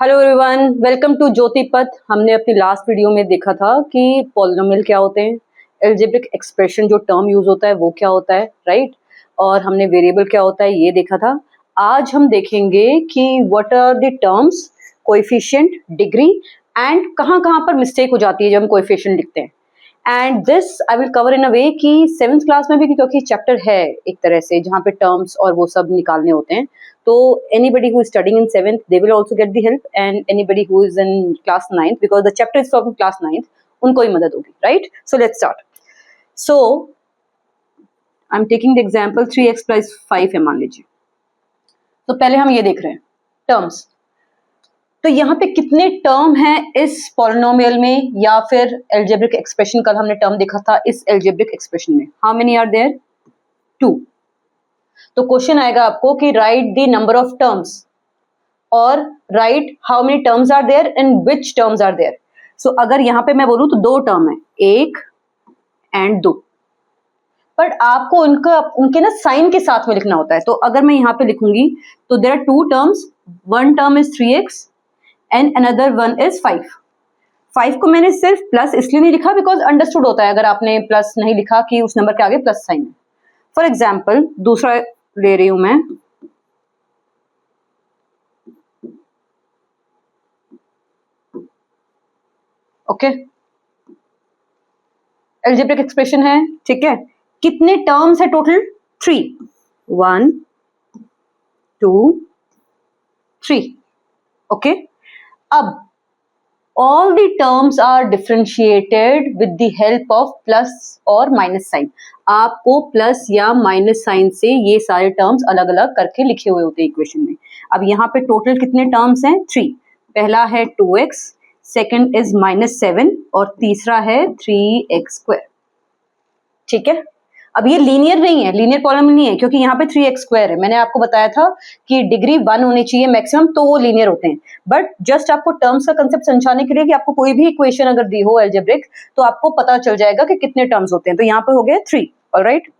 Hello everyone, welcome to Jyotipath. हमने अपनी last video में देखा था कि पॉलिनोमियल क्या होते हैं, एल्जेब्रिक एक्सप्रेशन जो टर्म यूज होता है वो क्या होता है, राइट। और हमने वेरिएबल क्या होता है ये देखा था। आज हम देखेंगे कि what are the terms, coefficient, degree and कहाँ कहाँ पर मिस्टेक हो जाती है जब हम कोएफिशिएंट लिखते हैं। And this I will cover in a way कि 7th क्लास में भी, क्योंकि चैप्टर है एक तरह से जहाँ पे टर्म्स और वो सब निकालने होते हैं, तो anybody who is studying in 7th they will also get the help, and anybody who is in class 9th because the chapter is from class 9th उनको ही मदद होगी, right? So let's start. So I'm taking the example 3x plus 5 है मान लीजिए। तो पहले हम ये देख रहे हैं टर्म्स। तो यहाँ पे कितने टर्म हैं इस पॉलिनोमियल में या फिर एल्जेब्रिक एक्सप्रेशन, कल हमने टर्म देखा था इस एल्जेब्रिक एक्सप्रेशन में। How many are there? 2। तो क्वेश्चन आएगा आपको कि write the number of terms और write how many terms are there and which terms are there. So अगर यहाँ पे मैं बोलूँ तो 2 टर्म है, 1 एंड 2, बट आपको उनके ना साइन के साथ में लिखना होता है। तो अगर मैं यहाँ पे लिखूंगी तो there are 2 terms, one term is 3x and another one is 5। 5 को मैंने सिर्फ प्लस इसलिए नहीं लिखा बिकॉज अंडरस्टूड होता है अगर आपने प्लस नहीं लिखा कि उस नंबर के आगे प्लस साइन है। फॉर एग्जाम्पल दूसरा ले रही हूं मैं, ओके, एल्जेब्रिक एक्सप्रेशन है, ठीक है। कितने टर्म्स है टोटल? 3, 1 2 3, ओके। अब all the terms are differentiated with the help of plus और minus sign। आपको प्लस या माइनस साइन से ये सारे टर्म्स अलग अलग करके लिखे हुए होते हैं इक्वेशन में। अब यहाँ पे टोटल कितने टर्म्स हैं? 3। पहला है 2x, सेकंड इज -7 और तीसरा है 3x², ठीक है। अब ये लीनियर नहीं है, लीनियर पॉलिनोमियल नहीं है क्योंकि यहाँ पे 3x² है। मैंने आपको बताया था कि डिग्री 1 होनी चाहिए मैक्सिमम, तो वो लीनियर होते हैं। बट जस्ट आपको टर्म्स का कंसेप्ट समझाने के लिए कि आपको कोई भी इक्वेशन अगर दी हो एल्जेब्रिक तो आपको पता चल जाएगा कि कितने टर्म्स होते हैं। तो यहाँ पे हो गए 3, alright.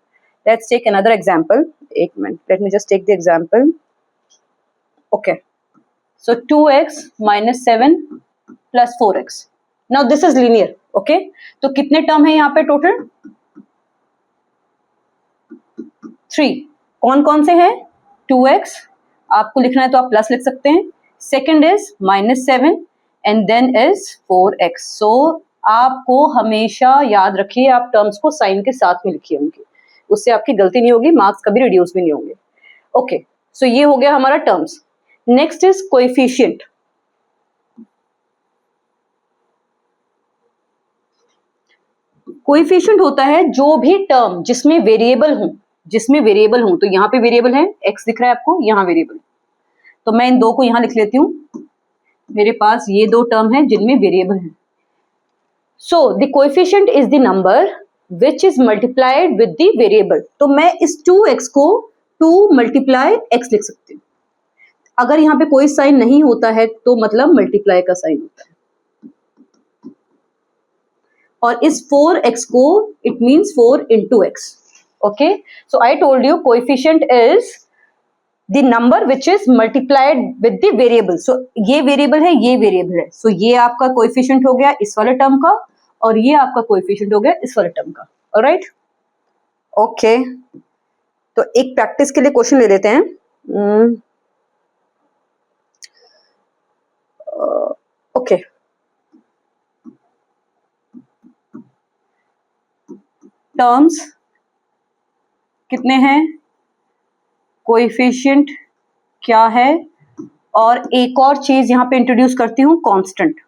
Let's take another example. एक minute, let me just take the example, okay. So 2x - 7 + 4x, now this is linear, okay. तो कितने टर्म है यहाँ पे टोटल? 3। कौन कौन से हैं? 2x, आपको लिखना है तो आप प्लस लिख सकते हैं, second is -7 and then is 4x। So आपको हमेशा याद रखिए आप टर्म्स को साइन के साथ में लिखिए उनके, उससे आपकी गलती नहीं होगी, मार्क्स कभी रिड्यूस भी नहीं होंगे, ओके। सो ये हो गया हमारा terms. Next is coefficient. Coefficient होता है जो भी टर्म जिसमें वेरिएबल हूं, तो यहाँ पे वेरिएबल है, x दिख रहा है आपको, यहाँ वेरिएबल, तो मैं इन दो को यहाँ लिख लेती हूँ। मेरे पास ये 2 टर्म है जिनमें वेरिएबल है। So the coefficient is the number which is multiplied with the variable. तो मैं इस 2x को 2 × x लिख सकती हूँ। अगर यहाँ पे कोई साइन नहीं होता है तो मतलब मल्टीप्लाई का साइन होता है, और इस 4x को it means 4 × x, okay। So I told you coefficient is the number which is multiplied with the variable। So ये वेरिएबल है, ये वेरिएबल है, so ये आपका कोएफिशिएंट हो गया इस वाले टर्म का और ये आपका कोएफिशिएंट हो गया इस वाले टर्म का, ऑलराइट, ओके। तो एक प्रैक्टिस के लिए क्वेश्चन ले लेते हैं। ओके, टर्म्स कितने हैं, कोएफिशिएंट क्या है, और एक और चीज यहां पे इंट्रोड्यूस करती हूं, कांस्टेंट।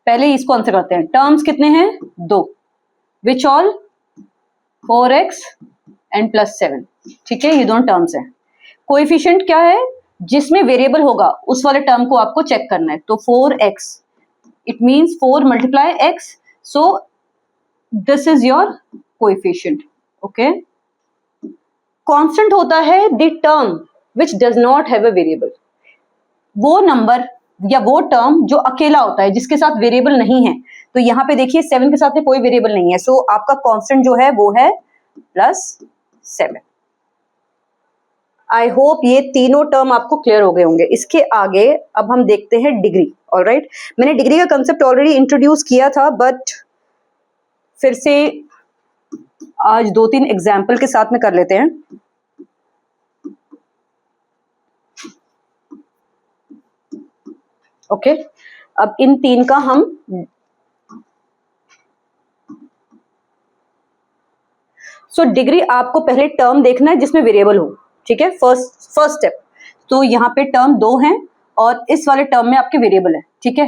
पहले इसको आंसर करते हैं। टर्म्स कितने हैं? 2, विच ऑल? 4x एंड +7, ठीक है, ये दोनों टर्म्स हैं। कोएफिशिएंट क्या है? जिसमें वेरिएबल होगा उस वाले टर्म को आपको चेक करना है। तो 4x it means 4 × x, so this is your coefficient, okay. Constant होता है the term which does not have a variable. वो नंबर या वो टर्म जो अकेला होता है जिसके साथ वेरिएबल नहीं है। तो यहाँ पे देखिए 7 के साथ में कोई वेरिएबल नहीं है, सो आपका कांस्टेंट जो है वो है +7, आई होप ये तीनों टर्म आपको क्लियर हो गए होंगे। इसके आगे अब हम देखते हैं डिग्री। ऑलराइट, मैंने डिग्री का कंसेप्ट ऑलरेडी इंट्रोड्यूस किया था, बट फिर से आज 2-3 एग्जाम्पल के साथ में कर लेते हैं। ओके, अब इन तीन का हम डिग्री आपको पहले टर्म देखना है जिसमें वेरिएबल हो, ठीक है, फर्स्ट स्टेप। तो यहाँ पे टर्म 2 हैं और इस वाले टर्म में आपके वेरिएबल है, ठीक है।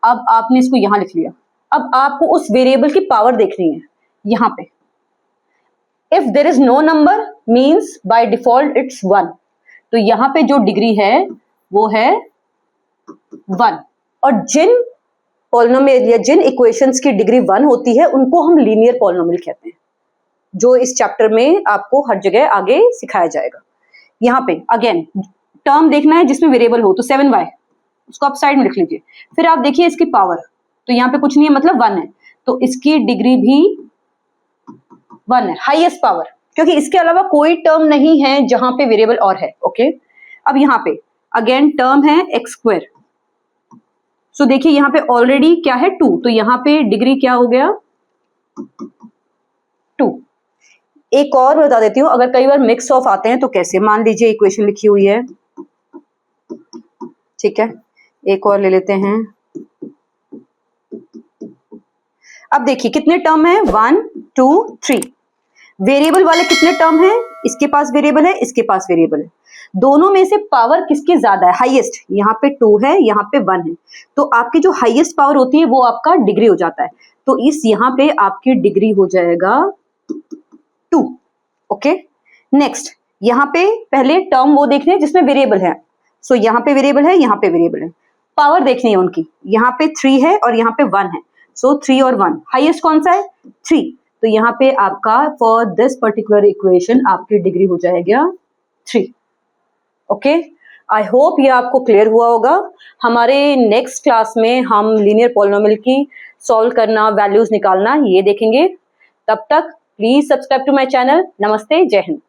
अब आपने इसको यहां लिख लिया। अब आपको उस वेरिएबल की पावर देखनी है यहाँ पे। If there is no number means by default it's 1। तो यहाँ पे जो डिग्री है वो है 1। और जिन पॉलिनोमियल या जिन इक्वेशंस की डिग्री 1 होती है उनको हम लीनियर पॉलिनोमियल कहते हैं, जो इस चैप्टर में आपको हर जगह आगे सिखाया जाएगा। यहाँ पे अगेन टर्म देखना है जिसमें वेरिएबल हो, तो 7y उसको आप साइड में लिख लीजिए। फिर आप देखिए इसकी पावर, तो यहाँ पे कुछ नहीं है, मतलब 1 है, तो इसकी डिग्री भी 1 है, हाईएस्ट पावर, क्योंकि इसके अलावा कोई टर्म नहीं है जहां पे वेरिएबल और है। ओके, अब यहाँ पे अगेन टर्म है x²। सो देखिए यहाँ पे ऑलरेडी क्या है 2, तो यहाँ पे डिग्री क्या हो गया 2। एक और बता देती हूँ, अगर कई बार मिक्स ऑफ आते हैं तो कैसे, मान लीजिए इक्वेशन लिखी हुई है, ठीक है, एक और ले लेते हैं। अब देखिए कितने टर्म है, 1 2 3। वेरिएबल वाले कितने टर्म है, इसके पास वेरिएबल है, इसके पास वेरिएबल है। दोनों में से पावर किसकी ज्यादा है, हाईएस्ट। यहाँ पे 2 है, यहाँ पे 1 है, तो आपकी जो हाईएस्ट पावर होती है वो आपका डिग्री हो जाता है। तो इस यहाँ पे आपकी डिग्री हो जाएगा 2। ओके, नेक्स्ट यहाँ पे पहले टर्म वो देखने हैं जिसमें वेरिएबल है। सो यहाँ पे वेरिएबल है, यहाँ पे वेरिएबल है, पावर देखनी है उनकी। यहाँ पे 3 है और यहाँ पे 1 है, सो 3 और 1, हाईएस्ट कौन सा है 3। तो यहाँ पे आपका फॉर दिस पर्टिकुलर इक्वेशन आपकी डिग्री हो जाएगा 3। ओके, आई होप ये आपको क्लियर हुआ होगा। हमारे नेक्स्ट क्लास में हम लीनियर पॉलिनोमियल की सॉल्व करना, वैल्यूज निकालना ये देखेंगे। तब तक please subscribe to my channel. नमस्ते, जय हिंद।